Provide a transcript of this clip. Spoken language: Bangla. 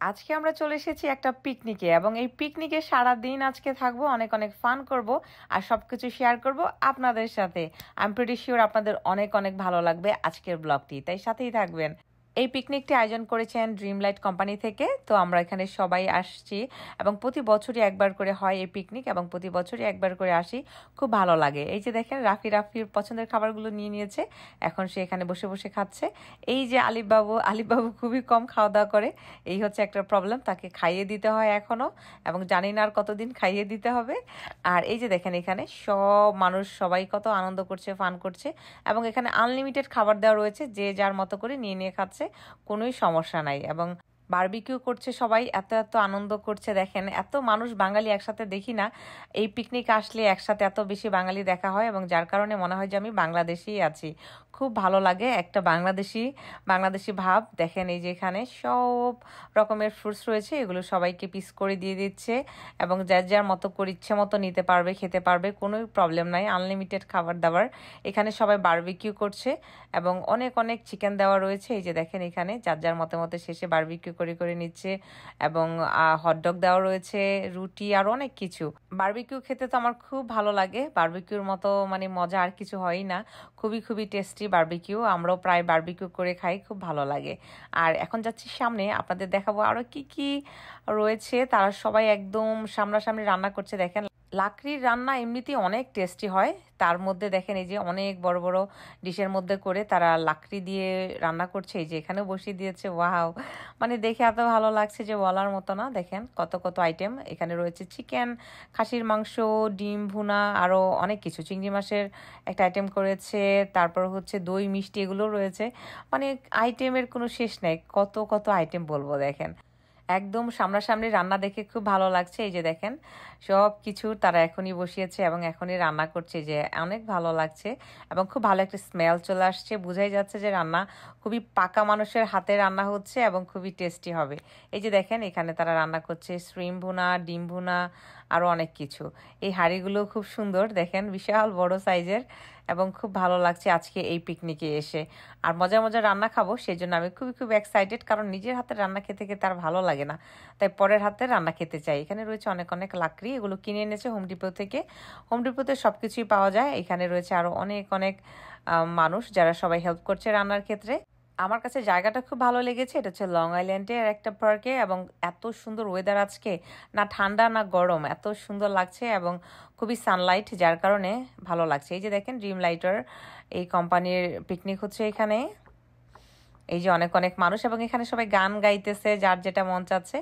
আজকে আমরা চলে এসেছি একটা পিকনিকে এবং এই পিকনিকে সারাদিন আজকে থাকবো, অনেক অনেক ফান করব আর সবকিছু শেয়ার করব আপনাদের সাথে। আই এম প্রিটি শিওর আপনাদের অনেক অনেক ভালো লাগবে আজকের ব্লগটি, তাই সাথেই থাকবেন। এই পিকনিকটি আয়োজন করেছেন ড্রিম লাইট কোম্পানি থেকে। তো আমরা এখানে সবাই আসছি এবং প্রতি বছরই একবার করে হয় এই পিকনিক এবং প্রতি বছরই একবার করে আসি। খুব ভালো লাগে। এই যে দেখেন রাফির পছন্দের খাবারগুলো নিয়ে নিয়েছে, এখন সে এখানে বসে বসে খাচ্ছে। এই যে আলিফ বাবু খুবই কম খাওয়া দাওয়া করে, এই হচ্ছে একটা প্রবলেম, তাকে খাইয়ে দিতে হয় এখনো এবং জানি না আর কতদিন খাইয়ে দিতে হবে। আর এই যে দেখেন এখানে সব মানুষ সবাই কত আনন্দ করছে, ফান করছে এবং এখানে আনলিমিটেড খাবার দেওয়া রয়েছে, যে যার মতো করে নিয়ে নিয়ে খাচ্ছে, কোনোই সমস্যা নাই। এবং বারবিকিউ করছে সবাই, এত এত আনন্দ করছে। দেখেন এত মানুষ বাঙালি একসাথে দেখি না, এই পিকনিক আসলে একসাথে এত বেশি বাঙালি দেখা হয় এবং যার কারণে মনে হয় যে আমি বাংলাদেশেই আছি। খুব ভালো লাগে, একটা বাংলাদেশি বাংলাদেশি ভাব। দেখেন এই যে এখানে সব রকমের ফ্রুটস রয়েছে, এগুলো সবাইকে পিস করে দিয়ে দিচ্ছে এবং যার যার মতো করে ইচ্ছে মতো নিতে পারবে, খেতে পারবে, কোনো প্রবলেম নাই। আনলিমিটেড খাবার দাবার, এখানে সবাই বারবিকিউ করছে এবং অনেক অনেক চিকেন দেওয়া রয়েছে। এই যে দেখেন এখানে যার যার মতে মতে শেষে বারবিকিউ করে করে নিচ্ছে এবং হটডগ দেওয়া রয়েছে, রুটি আর অনেক কিছু। বারবিকিউ খেতে তো আমার খুব ভালো লাগে, বারবিকিউর মতো মানে মজা আর কিছু হয়ই না। খুবই খুবই টেস্টি বারবিকিউ, আমরাও প্রায় বারবিকিউ করে খাই, খুব ভালো লাগে। আর এখন যাচ্ছি সামনে, আপনাদের দেখাবো আরো কি কি রয়েছে। তারা সবাই একদম সামনাসামনি রান্না করছে। দেখেন লাকড়ির রান্না এমনিতেই অনেক টেস্টি হয়, তার মধ্যে দেখেন এই যে অনেক বড় বড় ডিশের মধ্যে করে তারা লাকড়ি দিয়ে রান্না করছে। এই যে এখানেও বসিয়ে দিয়েছে, ওয়াও, মানে দেখে এত ভালো লাগছে যে বলার মতো না। দেখেন কত কত আইটেম এখানে রয়েছে, চিকেন, খাসির মাংস, ডিম ভুনা, আরও অনেক কিছু, চিংড়ি মাছের একটা আইটেম করেছে, তারপর হচ্ছে দই মিষ্টি, এগুলো রয়েছে। মানে আইটেমের কোনো শেষ নেই, কত কত আইটেম বলবো। দেখেন একদম সামনাসামনি রান্না দেখে খুব ভালো লাগছে। এই যে দেখেন সব কিছু তারা এখনই বসিয়েছে এবং এখনই রান্না করছে, যে অনেক ভালো লাগছে এবং খুব ভালো একটা স্মেল চলে আসছে, বোঝাই যাচ্ছে যে রান্না খুবই পাকা মানুষের হাতে রান্না হচ্ছে এবং খুবই টেস্টি হবে। এই যে দেখেন এখানে তারা রান্না করছে শ্রিম ভুনা, ডিম ভুনা, আরও অনেক কিছু। এই হাঁড়িগুলো খুব সুন্দর, দেখেন বিশাল বড় সাইজের এবং খুব ভালো লাগছে আজকে এই পিকনিকে এসে। আর মজার মজার রান্না খাবো, সেই জন্য আমি খুবই খুব এক্সাইটেড, কারণ নিজের হাতের রান্না খেতে খেতে আর ভালো লাগে না, তাই পরের হাতের রান্না খেতে চাই। এখানে রয়েছে অনেক অনেক লাকড়ি, এগুলো কিনে এনেছে হোম ডিপো থেকে। হোম ডিপোতে সব কিছুই পাওয়া যায়। এখানে রয়েছে আরও অনেক অনেক মানুষ যারা সবাই হেল্প করছে রান্নার ক্ষেত্রে। আমার কাছে জায়গাটা খুব ভালো লেগেছে, এটা হচ্ছে লং আইল্যান্ডের একটা পার্কে এবং এত সুন্দর ওয়েদার আজকে, না ঠান্ডা না গরম, এত সুন্দর লাগছে এবং খুবই সানলাইট, যার কারণে ভালো লাগছে। এই যে দেখেন ড্রিম লাইটার এই কোম্পানির পিকনিক হচ্ছে এখানে। এই যে অনেক অনেক মানুষ এবং এখানে সবাই গান গাইতেছে, যার যেটা মন চাচ্ছে।